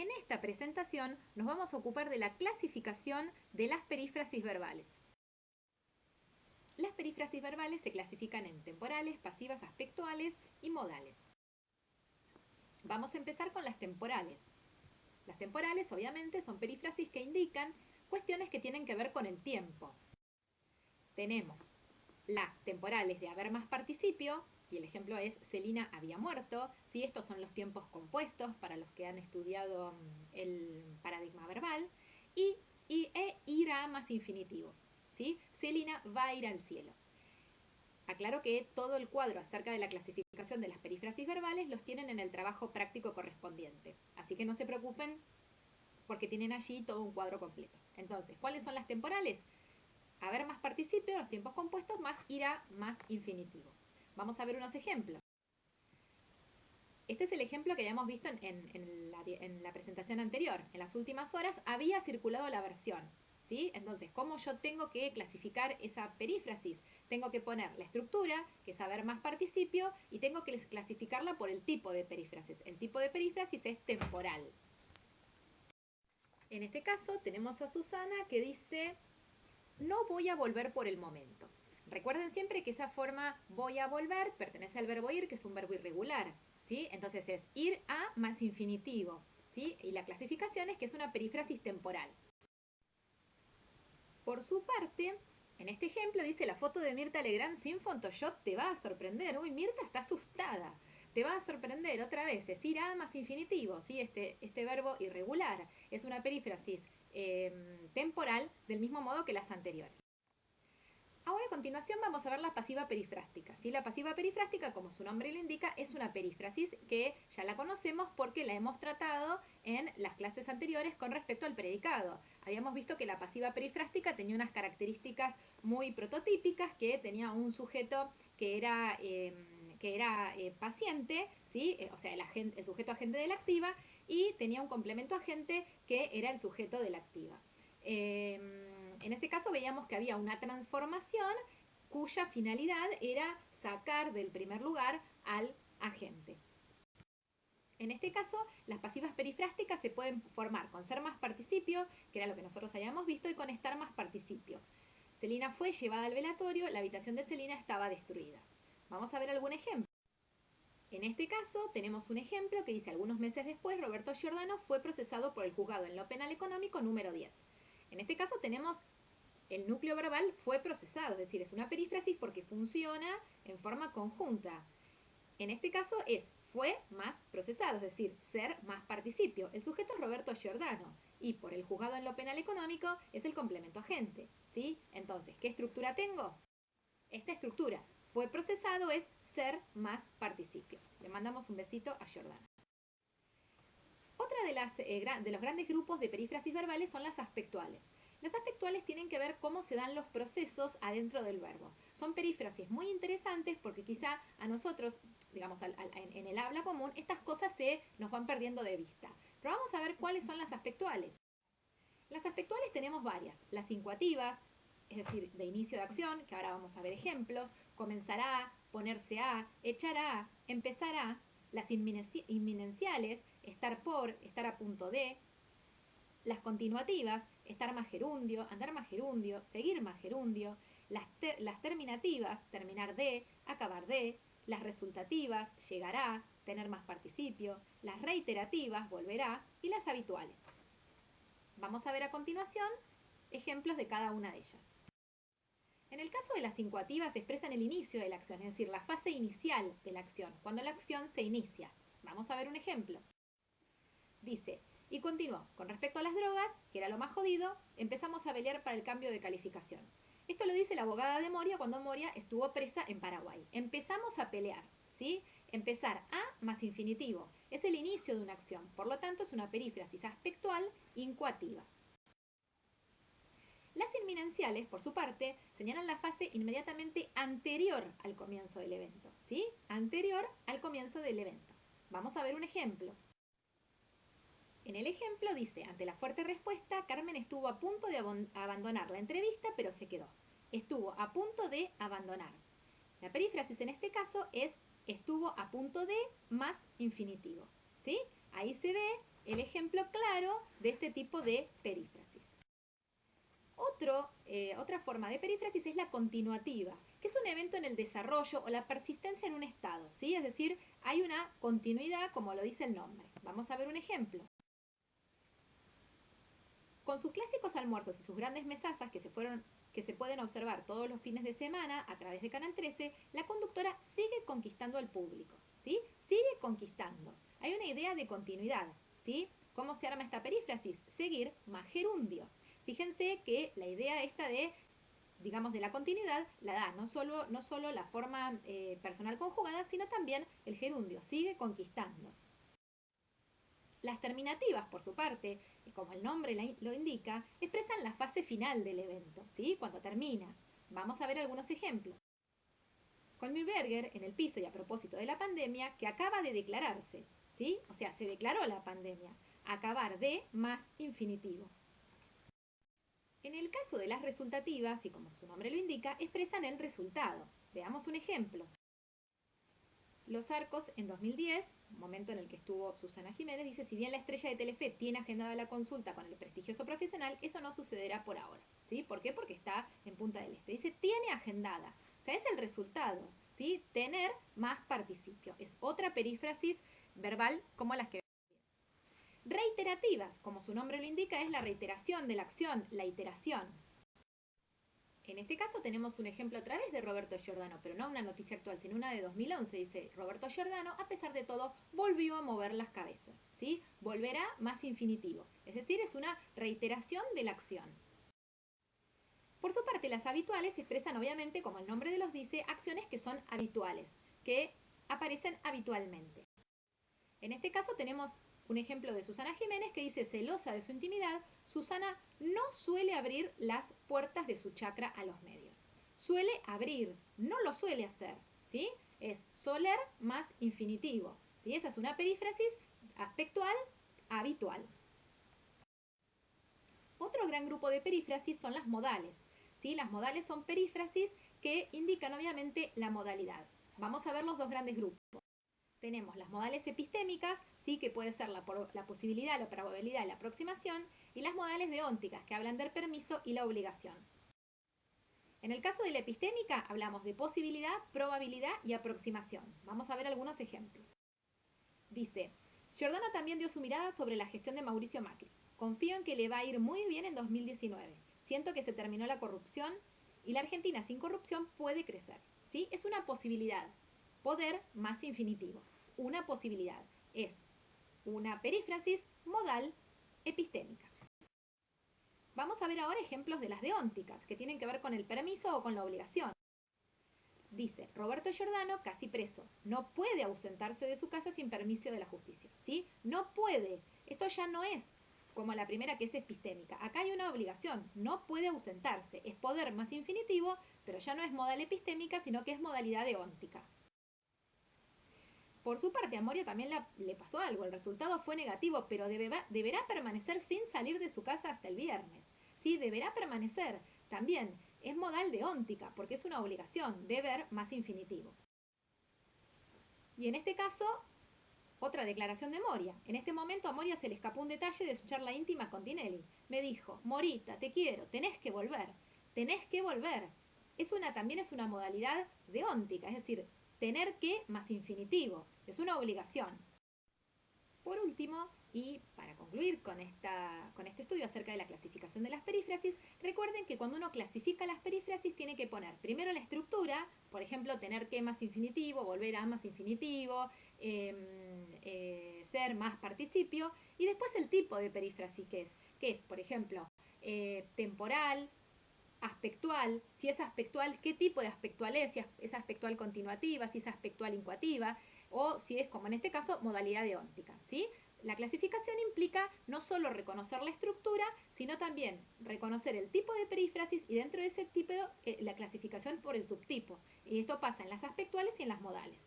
En esta presentación nos vamos a ocupar de la clasificación de las perífrasis verbales. Las perífrasis verbales se clasifican en temporales, pasivas, aspectuales y modales. Vamos a empezar con las temporales. Las temporales, obviamente, son perífrasis que indican cuestiones que tienen que ver con el tiempo. Tenemos las temporales de haber más participio, y el ejemplo es Celina había muerto, ¿sí? Estos son los tiempos compuestos para los que han estudiado el paradigma verbal, e irá más infinitivo, ¿sí? Celina va a ir al cielo. Aclaro que todo el cuadro acerca de la clasificación de las perífrasis verbales los tienen en el trabajo práctico correspondiente, así que no se preocupen porque tienen allí todo un cuadro completo. Entonces, ¿cuáles son las temporales? Haber más participio, los tiempos compuestos, más irá más infinitivo. Vamos a ver unos ejemplos. Este es el ejemplo que habíamos visto en la presentación anterior. En las últimas horas había circulado la versión, ¿sí? Entonces, ¿cómo yo tengo que clasificar esa perífrasis? Tengo que poner la estructura, que es haber más participio, y tengo que clasificarla por el tipo de perífrasis. El tipo de perífrasis es temporal. En este caso tenemos a Susana que dice: no voy a volver por el momento. Recuerden siempre que esa forma voy a volver pertenece al verbo ir, que es un verbo irregular, ¿sí? Entonces es ir a más infinitivo, ¿sí? Y la clasificación es que es una perífrasis temporal. Por su parte, en este ejemplo dice: la foto de Mirta Legrand sin Photoshop te va a sorprender. Uy, Mirta está asustada. Te va a sorprender otra vez, es ir a más infinitivo, ¿sí? Este verbo irregular es una perífrasis temporal del mismo modo que las anteriores. Ahora a continuación vamos a ver la pasiva perifrástica. ¿Sí? La pasiva perifrástica, como su nombre lo indica, es una perífrasis que ya la conocemos porque la hemos tratado en las clases anteriores con respecto al predicado. Habíamos visto que la pasiva perifrástica tenía unas características muy prototípicas, que tenía un sujeto que era paciente, ¿sí? O sea, el sujeto agente de la activa, y tenía un complemento agente que era el sujeto de la activa. En ese caso veíamos que había una transformación cuya finalidad era sacar del primer lugar al agente. En este caso, las pasivas perifrásticas se pueden formar con ser más participio, que era lo que nosotros habíamos visto, y con estar más participio. Celina fue llevada al velatorio, la habitación de Celina estaba destruida. Vamos a ver algún ejemplo. En este caso, tenemos un ejemplo que dice: algunos meses después, Roberto Giordano fue procesado por el juzgado en lo penal económico número 10. En este caso tenemos el núcleo verbal fue procesado, es decir, es una perífrasis porque funciona en forma conjunta. En este caso es fue más procesado, es decir, ser más participio. El sujeto es Roberto Giordano y por el juzgado en lo penal económico es el complemento agente, ¿sí? Entonces, ¿qué estructura tengo? Esta estructura fue procesado es ser más participio. Le mandamos un besito a Giordano. Otra de los grandes grupos de perífrasis verbales son las aspectuales. Las aspectuales tienen que ver cómo se dan los procesos adentro del verbo. Son perífrasis muy interesantes porque quizá a nosotros, digamos, en el habla común, estas cosas se nos van perdiendo de vista. Pero vamos a ver cuáles son las aspectuales. Las aspectuales tenemos varias. Las incoativas, es decir, de inicio de acción, que ahora vamos a ver ejemplos: comenzará, ponerse a, echará, empezará. Las inminenciales, estar por, estar a punto de. Las continuativas, estar más gerundio, andar más gerundio, seguir más gerundio. Las terminativas, terminar de, acabar de. Las resultativas, llegará, tener más participio. Las reiterativas, volverá. Y las habituales. Vamos a ver a continuación ejemplos de cada una de ellas. En el caso de las incoativas, se expresan el inicio de la acción, es decir, la fase inicial de la acción, cuando la acción se inicia. Vamos a ver un ejemplo. Dice: y continuó: con respecto a las drogas, que era lo más jodido, empezamos a pelear para el cambio de calificación. Esto lo dice la abogada de Moria cuando Moria estuvo presa en Paraguay. Empezamos a pelear, ¿sí? Empezar a más infinitivo. Es el inicio de una acción, por lo tanto es una perífrasis aspectual incoativa. Las inminenciales, por su parte, señalan la fase inmediatamente anterior al comienzo del evento, ¿sí? Anterior al comienzo del evento. Vamos a ver un ejemplo. En el ejemplo dice: ante la fuerte respuesta, Carmen estuvo a punto de abandonar la entrevista, pero se quedó. Estuvo a punto de abandonar. La perífrasis en este caso es estuvo a punto de más infinitivo, ¿sí? Ahí se ve el ejemplo claro de este tipo de perífrasis. Otra forma de perífrasis es la continuativa, que es un evento en el desarrollo o la persistencia en un estado, ¿sí? Es decir, hay una continuidad como lo dice el nombre. Vamos a ver un ejemplo. Con sus clásicos almuerzos y sus grandes mesazas que se pueden observar todos los fines de semana a través de Canal 13, la conductora sigue conquistando al público, ¿sí? Sigue conquistando. Hay una idea de continuidad, ¿sí? ¿Cómo se arma esta perífrasis? Seguir más gerundio. Fíjense que la idea esta de, digamos, de la continuidad la da no solo la forma personal conjugada, sino también el gerundio, sigue conquistando. Las terminativas, por su parte, como el nombre lo indica, expresan la fase final del evento, ¿sí? Cuando termina. Vamos a ver algunos ejemplos. Con Milberger en el piso y a propósito de la pandemia, que acaba de declararse, ¿sí? O sea, se declaró la pandemia. Acabar de más infinitivo. En el caso de las resultativas, y como su nombre lo indica, expresan el resultado. Veamos un ejemplo. Los Arcos en 2010, momento en el que estuvo Susana Jiménez, dice, si bien la estrella de Telefe tiene agendada la consulta con el prestigioso profesional, eso no sucederá por ahora. ¿Sí? ¿Por qué? Porque está en Punta del Este. Dice, tiene agendada. O sea, es el resultado. ¿Sí? Tener más participio. Es otra perífrasis verbal como las que... Reiterativas, como su nombre lo indica, es la reiteración de la acción, la iteración. En este caso tenemos un ejemplo a través de Roberto Giordano, pero no una noticia actual, sino una de 2011. Dice, Roberto Giordano, a pesar de todo, volvió a mover las cabezas. ¿Sí? Volverá más infinitivo. Es decir, es una reiteración de la acción. Por su parte, las habituales expresan, obviamente, como el nombre de los dice, acciones que son habituales, que aparecen habitualmente. En este caso tenemos un ejemplo de Susana Jiménez que dice, celosa de su intimidad, Susana no suele abrir las puertas de su chakra a los medios. Suele abrir, no lo suele hacer, ¿sí? Es soler más infinitivo, ¿sí? Esa es una perífrasis aspectual habitual. Otro gran grupo de perífrasis son las modales, ¿sí? Las modales son perífrasis que indican obviamente la modalidad. Vamos a ver los dos grandes grupos. Tenemos las modales epistémicas, ¿sí? Que puede ser la posibilidad, la probabilidad y la aproximación, y las modales deónticas, que hablan del permiso y la obligación. En el caso de la epistémica, hablamos de posibilidad, probabilidad y aproximación. Vamos a ver algunos ejemplos. Dice, Giordano también dio su mirada sobre la gestión de Mauricio Macri. Confío en que le va a ir muy bien en 2019. Siento que se terminó la corrupción y la Argentina sin corrupción puede crecer, ¿sí? Es una posibilidad. Poder más infinitivo. Una posibilidad. Es una perífrasis modal epistémica. Vamos a ver ahora ejemplos de las deónticas, que tienen que ver con el permiso o con la obligación. Dice, Roberto Giordano, casi preso, no puede ausentarse de su casa sin permiso de la justicia, ¿sí? No puede. Esto ya no es como la primera que es epistémica. Acá hay una obligación, no puede ausentarse. Es poder más infinitivo, pero ya no es modal epistémica, sino que es modalidad deóntica. Por su parte, a Moria también le pasó algo. El resultado fue negativo, pero deberá permanecer sin salir de su casa hasta el viernes. ¿Sí? Deberá permanecer. También es modal deóntica, porque es una obligación, deber más infinitivo. Y en este caso, otra declaración de Moria. En este momento a Moria se le escapó un detalle de su charla íntima con Tinelli. Me dijo, Morita, te quiero, tenés que volver. Tenés que volver. También es una modalidad deóntica, es decir, tener que más infinitivo. Es una obligación. Por último, y para concluir con este estudio acerca de la clasificación de las perífrasis, recuerden que cuando uno clasifica las perífrasis tiene que poner primero la estructura, por ejemplo, tener que más infinitivo, volver a más infinitivo, ser más participio, y después el tipo de perífrasis que es por ejemplo, temporal, aspectual, si es aspectual, qué tipo de aspectual es, si es aspectual continuativa, si es aspectual incoativa, o si es, como en este caso, modalidad deóntica, ¿sí? La clasificación implica no solo reconocer la estructura, sino también reconocer el tipo de perífrasis y dentro de ese tipo la clasificación por el subtipo. Y esto pasa en las aspectuales y en las modales.